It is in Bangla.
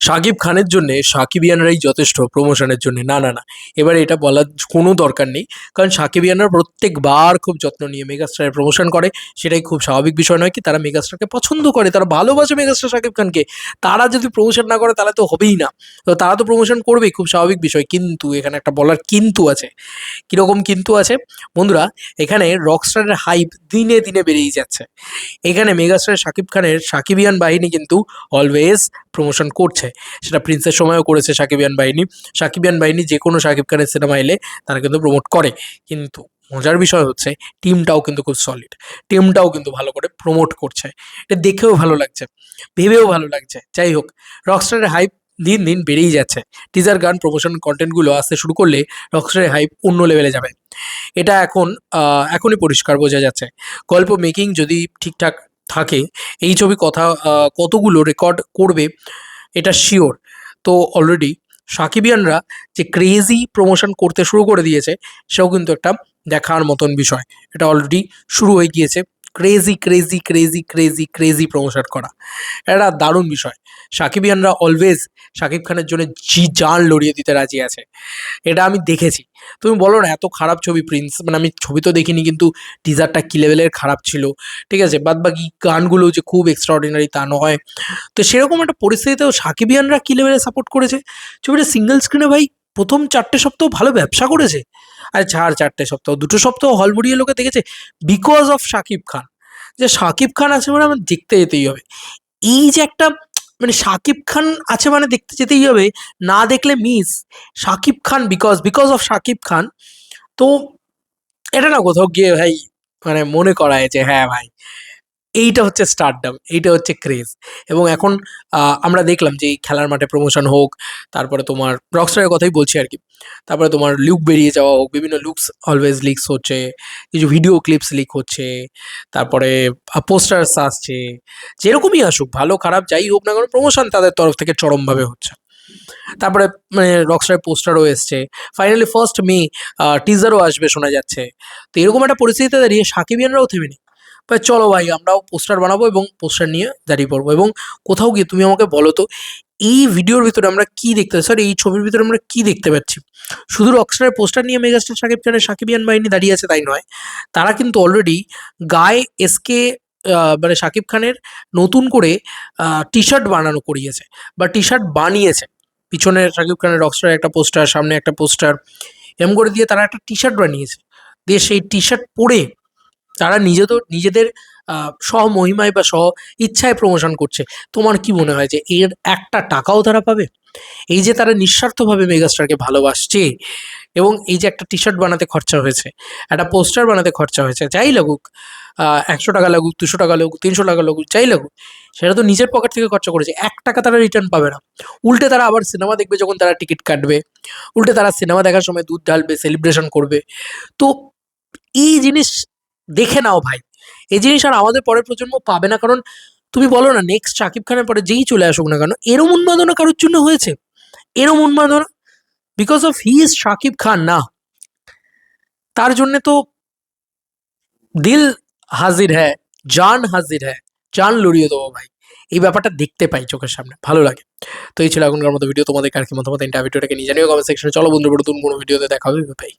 শাকিব খানের জন্যে সাকিবিয়ানরাই যথেষ্ট প্রমোশনের জন্য। না, না, না। এবারে এটা বলার কোনো দরকার নেই। কারণ সাকিবিয়ানরা প্রত্যেকবার খুব যত্ন নিয়ে মেগাস্টারের প্রমোশন করে। সেটাই খুব স্বাভাবিক বিষয় নয় কি? তারা মেগাস্টারকে পছন্দ করে, তারা ভালোবাসে মেগাস্টার শাকিব খানকে। তারা যদি প্রমোশন না করে তাহলে তো হবেই না। তো তারা তো প্রমোশন করবেই, খুব স্বাভাবিক বিষয়। কিন্তু এখানে একটা বলার কিন্তু আছে। কীরকম কিন্তু আছে? বন্ধুরা, এখানে রকস্টারের হাইপ দিনে, দিনে বেড়েই যাচ্ছে। এখানে মেগাস্টার শাকিব খানের সাকিবিয়ান বাহিনী কিন্তু অলওয়েজ প্রমোশন করছে। সেটা প্রিন্সের সময়ও করেছে সাকিবিয়ান বাহিনী। সাকিবিয়ান বাহিনী যে কোনো শাকিব খানের সিনেমা এলে তারা কিন্তু প্রমোট করে। কিন্তু মজার বিষয় হচ্ছে টিমটাও কিন্তু খুব সলিড। টিমটাও কিন্তু ভালো করে প্রমোট করছে। এটা দেখেও ভালো লাগছে, ভেবেও ভালো লাগছে। যাই হোক, রকস্টারের হাইপ দিন, দিন বেড়েই যাচ্ছে। টিজার গান, প্রমোশন কনটেন্টগুলো আসতে শুরু করলে রকস্টারের হাইপ অন্য লেভেলে যাবে। এটা এখনই পরিষ্কার বোঝা যাচ্ছে। গল্প মেকিং যদি ঠিকঠাক থাকে, এই ছবি কতগুলো রেকর্ড করবে এটা শিওর। তো অলরেডি সাকিবিয়ানরা যে ক্রেজি প্রমোশন করতে শুরু করে দিয়েছে, সেও কিন্তু একটা দেখার মতন বিষয়। এটা অলরেডি শুরু হয়ে গিয়েছে। Crazy, crazy, crazy, crazy, crazy promotion করা। এটা দারুণ বিষয়। সাকিবিয়ানরা অলওয়েজ শাকিব খানের জন্য জান লড়িয়ে দিতে রাজি আছে। এটা আমি দেখেছি। তুমি বলো না এত খারাপ ছবি প্রিন্স, মানে আমি ছবি তো দেখিনি, কিন্তু টিজারটা কি লেভেলের খারাপ ছিল। ঠিক আছে, বাদবাকি গানগুলো যে খুব এক্সট্রাঅর্ডিনারি তা নয়। তো সেরকম একটা পরিস্থিতিতেও সাকিবিয়ানরা কি লেভেলে সাপোর্ট করেছে। ছবিটা সিঙ্গেল স্ক্রিনে ভাই প্রথম 4টে সপ্তাহ ভালো ব্যবসা করেছে। আরে ছাড়, 4টে সপ্তাহ, 2টো সপ্তাহ হল ভরিয়ে লোকে দেখেছে। বিকজ অফ শাকিব খান। যে শাকিব খান আছে মানে আমার দেখতে যেতেই হবে। এই যে একটা, মানে শাকিব খান আছে মানে দেখতে যেতেই হবে, না দেখলে miss. Shakib Khan, because of Shakib Khan. তো এটা না কোথাও গিয়ে ভাই মানে মনে করায় যে হ্যাঁ ভাই, এইটা হচ্ছে স্টারডম, এইটা হচ্ছে ক্রেজ। এবং এখন আমরা দেখলাম যে এই খেলার মাঠে প্রমোশন হোক, তারপরে তোমার রকস্টারের কথাই বলছি আর কি। তারপরে তোমার লুক বেরিয়ে যাওয়া হোক, বিভিন্ন লুকস অলওয়েজ লিকস হচ্ছে, কিছু ভিডিও ক্লিপস লিক হচ্ছে, তারপরে পোস্টার্স আসছে। যেরকমই আসুক, ভালো খারাপ যাই হোক না কেন, প্রমোশন তাদের তরফ থেকে চরমভাবে হচ্ছে। তারপরে মানে রকস্টারের পোস্টারও এসছে। ফাইনালি 1st মে টিজারও আসবে শোনা যাচ্ছে। তো এরকম একটা পরিস্থিতিতে দাঁড়িয়ে সাকিবিয়ানরাও থেমে নেই। ভাই চলো ভাই, আমরাও পোস্টার বানাবো এবং পোস্টার নিয়ে দাঁড়িয়ে পড়বো। এবং কোথাও গিয়ে তুমি আমাকে বলো তো, এই ভিডিওর ভিতরে আমরা কি দেখতে, সরি এই ছবির ভিতরে আমরা কি দেখতে পাচ্ছি? শুধু রকস্টারের পোস্টার নিয়ে মেগাস্টার শাকিব খানের সাকিবিয়ান বাহিনী দাঁড়িয়ে আছে তাই নয়। তারা কিন্তু অলরেডি গায়ে এসকে মানে শাকিব খানের নতুন করে টি-শার্ট বানানো করিয়েছে বা টি-শার্ট বানিয়েছে। পিছনে শাকিব খানের রকস্টারের একটা পোস্টার, সামনে একটা পোস্টার, এরম করে দিয়ে তারা একটা টি-শার্ট বানিয়েছে। দিয়ে সেই টি-শার্ট পরে তারা নিজেদের স্বমহিমায় বা স্ব ইচ্ছায় প্রমোশন করছে। তোমার কি মনে হয় যে এর একটা টাকাও তারা পাবে? এই যে তারা নিঃস্বার্থভাবে মেগাস্টারকে ভালোবাসছে, এবং এই যে একটা টি-শার্ট বানাতে খরচা হয়েছে, একটা পোস্টার বানাতে খরচা হয়েছে, যাই লাগুক, ১০০ টাকা লাগুক, ২০০ টাকা লাগুক, ৩০০ টাকা লাগুক, যাই লাগুক, সেটা তো নিজের পকেট থেকে খরচা করেছে। ৳১ তারা রিটার্ন পাবে না। উল্টে তারা আবার সিনেমা দেখবে, যখন তারা টিকিট কাটবে, উল্টে তারা সিনেমা দেখার সময় দুধ ঢালবে, সেলিব্রেশন করবে। তো এই জিনিস দেখে নাও ভাই। এই জিনিস আর আমাদের পরের প্রজন্ম পাবে না। কারণ তুমি বলো না, নেক্সট শাকিব খানের পরে যেই চলে আসুক না কেন, এরম উন্মাদনা কারোর জন্য হয়েছে? এরম উন্মাদনা? Because of he is Shakib Khan না। তার জন্যে তো দিল হাজির হ্যায়, জান হাজির হ্যায়, জান লড়িয়ে দেবো ভাই। এই ব্যাপারটা দেখতে পাই চোখের সামনে, ভালো লাগে। তো এই ছিল এখনকার মতো ভিডিও। তোমাদের কার কি মতামত, ভিডিওটাকে নিয়ে জানিও কমেন্ট সেকশনে। চলো বন্ধু, নতুন কোনো ভিডিওতে দেখা হবে, বাই।